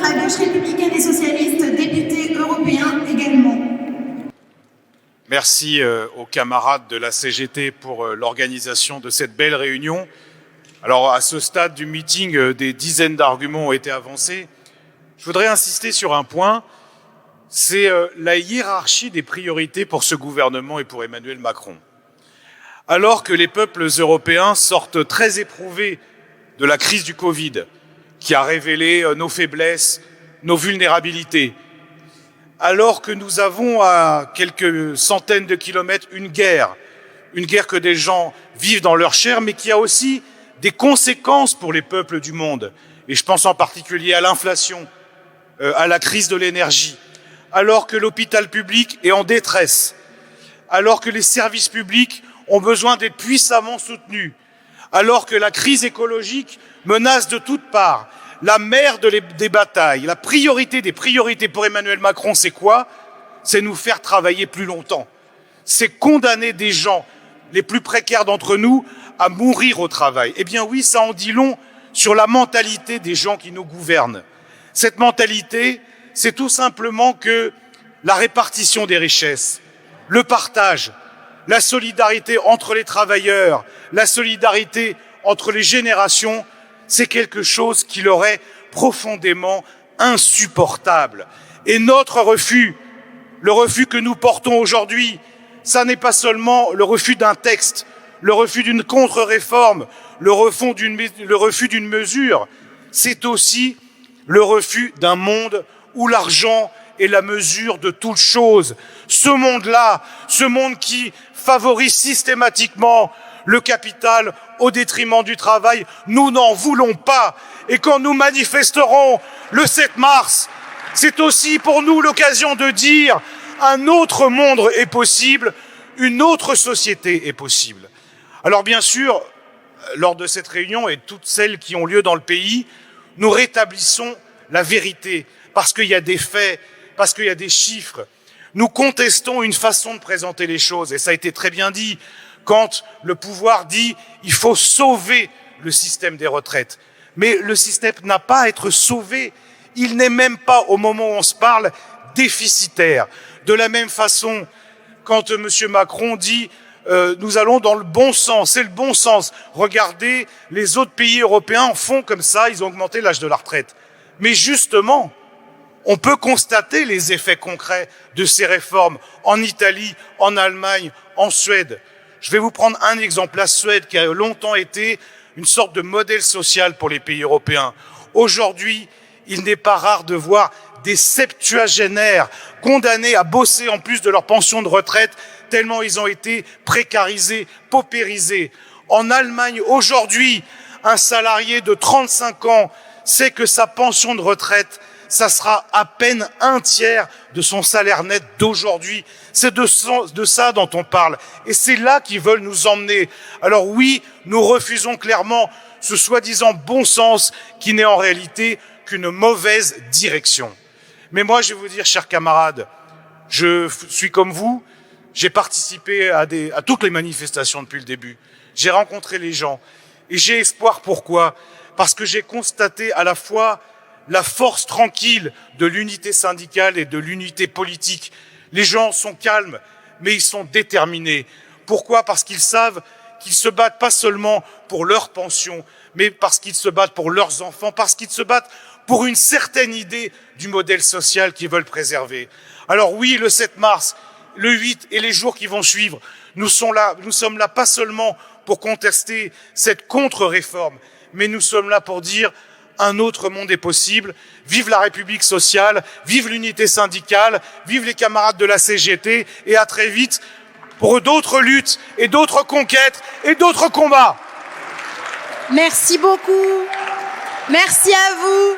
la gauche républicaine et socialiste, député européen également. Merci aux camarades de la CGT pour l'organisation de cette belle réunion. Alors, à ce stade du meeting, des dizaines d'arguments ont été avancés. Je voudrais insister sur un point, c'est la hiérarchie des priorités pour ce gouvernement et pour Emmanuel Macron. Alors que les peuples européens sortent très éprouvés de la crise du Covid, qui a révélé nos faiblesses, nos vulnérabilités, alors que nous avons à quelques centaines de kilomètres une guerre que des gens vivent dans leur chair, mais qui a aussi des conséquences pour les peuples du monde. Et je pense en particulier à l'inflation, à la crise de l'énergie, alors que l'hôpital public est en détresse, alors que les services publics ont besoin d'être puissamment soutenus, alors que la crise écologique menace de toutes parts. La mère des batailles, la priorité des priorités pour Emmanuel Macron, c'est quoi? C'est nous faire travailler plus longtemps. C'est condamner des gens, les plus précaires d'entre nous, à mourir au travail. Eh bien oui, ça en dit long sur la mentalité des gens qui nous gouvernent. Cette mentalité, c'est tout simplement que la répartition des richesses, le partage, la solidarité entre les travailleurs, la solidarité entre les générations, c'est quelque chose qui leur est profondément insupportable. Et notre refus, le refus que nous portons aujourd'hui, ça n'est pas seulement le refus d'un texte, le refus d'une contre-réforme, le refus d'une mesure, c'est aussi le refus d'un monde où l'argent est la mesure de toute chose. Ce monde-là, ce monde qui favorise systématiquement le capital au détriment du travail, nous n'en voulons pas. Et quand nous manifesterons le 7 mars, c'est aussi pour nous l'occasion de dire un autre monde est possible, une autre société est possible. Alors bien sûr, lors de cette réunion et toutes celles qui ont lieu dans le pays, nous rétablissons la vérité, parce qu'il y a des faits, parce qu'il y a des chiffres. Nous contestons une façon de présenter les choses, et ça a été très bien dit, quand le pouvoir dit « il faut sauver le système des retraites ». Mais le système n'a pas à être sauvé. Il n'est même pas, au moment où on se parle, déficitaire. De la même façon, quand M. Macron dit nous allons dans le bon sens, c'est le bon sens. Regardez, les autres pays européens font comme ça, ils ont augmenté l'âge de la retraite. Mais justement, on peut constater les effets concrets de ces réformes en Italie, en Allemagne, en Suède. Je vais vous prendre un exemple, la Suède, qui a longtemps été une sorte de modèle social pour les pays européens. Aujourd'hui, il n'est pas rare de voir des septuagénaires condamnés à bosser en plus de leur pension de retraite, tellement ils ont été précarisés, paupérisés. En Allemagne, aujourd'hui, un salarié de 35 ans sait que sa pension de retraite, ça sera à peine un tiers de son salaire net d'aujourd'hui. C'est de ça dont on parle. Et c'est là qu'ils veulent nous emmener. Alors oui, nous refusons clairement ce soi-disant bon sens qui n'est en réalité qu'une mauvaise direction. Mais moi, je vais vous dire, chers camarades, je suis comme vous, j'ai participé à toutes les manifestations depuis le début. J'ai rencontré les gens. Et j'ai espoir, pourquoi? Parce que j'ai constaté à la fois la force tranquille de l'unité syndicale et de l'unité politique. Les gens sont calmes, mais ils sont déterminés. Pourquoi? Parce qu'ils savent qu'ils se battent pas seulement pour leur pension, mais parce qu'ils se battent pour leurs enfants, parce qu'ils se battent pour une certaine idée du modèle social qu'ils veulent préserver. Alors oui, le 7 mars, le 8 et les jours qui vont suivre, nous sommes là pas seulement pour contester cette contre-réforme, mais nous sommes là pour dire un autre monde est possible. Vive la République sociale, vive l'unité syndicale, vive les camarades de la CGT et à très vite pour d'autres luttes et d'autres conquêtes et d'autres combats. Merci beaucoup. Merci à vous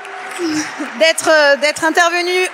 d'être intervenu